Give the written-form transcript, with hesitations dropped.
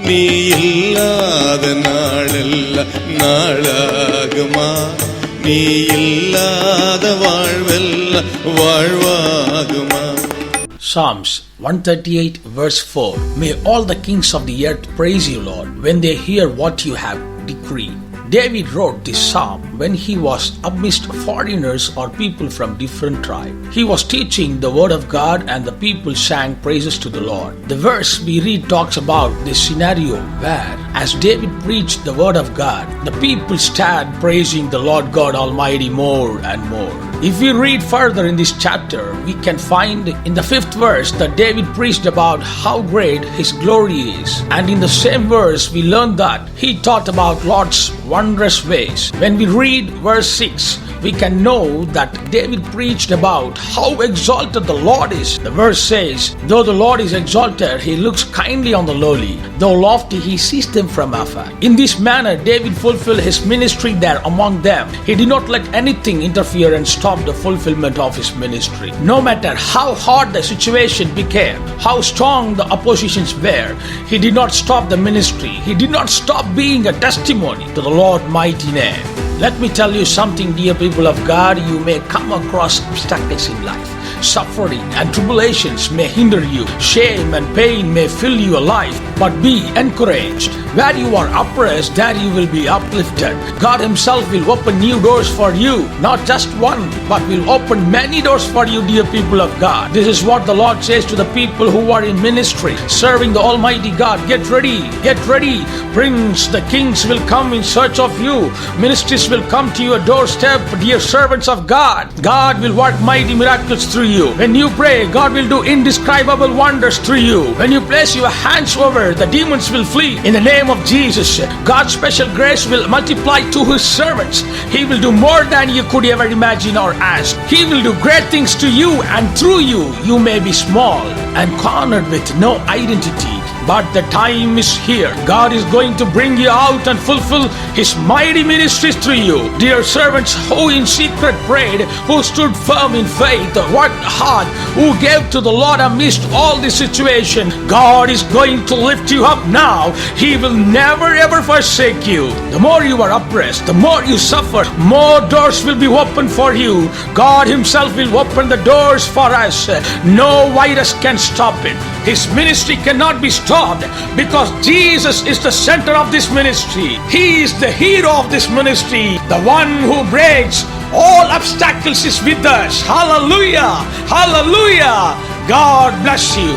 நீ இல்லாத நாளெல்லாம் நாளாகுமா? நீ இல்லாத வாழ்வெல்லாம் வாழ்வாகுமா? Psalms 138 verse 4. May all the kings of the earth praise you, Lord, when they hear what you have decreed. David wrote this psalm when he was amidst foreigners or people from different tribes. He was teaching the word of God and the people sang praises to the Lord. The verse we read talks about this scenario where, as David preached the word of God, the people started praising the Lord God Almighty more and more. If we read further in this chapter, we can find in the 5th verse that David preached about how great his glory is. And in the same verse, we learn that he taught about Lord's wondrous ways. When we read verse 6, we can know that David preached about how exalted the Lord is. The verse says, though the Lord is exalted, he looks kindly on the lowly. Though lofty, he sees them from afar. In this manner, David fulfilled his ministry there among them. He did not let anything interfere and stop the fulfillment of his ministry. No matter how hard the situation became, how strong the oppositions were, he did not stop the ministry. He did not stop being a testimony to the Lord's mighty name. Let me tell you something, dear people of God. You may come across obstacles in life. Suffering and tribulations may hinder you. Shame and pain may fill your life. But be encouraged. Where you are oppressed, there you will be uplifted. God Himself will open new doors for you. Not just one, but will open many doors for you, dear people of God. This is what the Lord says to the people who are in ministry, serving the Almighty God. Get ready, get ready. Prince, the kings will come in search of you. Ministries will come to your doorstep, dear servants of God. God will work mighty miracles through you. When you pray, God will do indescribable wonders through you. When you place your hands over, the demons will flee. In the name of Jesus, God's special grace will multiply to His servants. He will do more than you could ever imagine or ask. He will do great things to you, and through you, you may be small and cornered with no identity. But the time is here. God is going to bring you out and fulfill His mighty ministries through you. Dear servants who in secret prayed, who stood firm in faith, worked hard, who gave to the Lord amidst all this situation, God is going to lift you up now. He will never ever forsake you. The more you are oppressed, the more you suffer, more doors will be opened for you. God Himself will open the doors for us. No virus can stop it. His ministry cannot be stopped because Jesus is the center of this ministry. He is the hero of this ministry. The one who breaks all obstacles is with us. Hallelujah! Hallelujah! God bless you.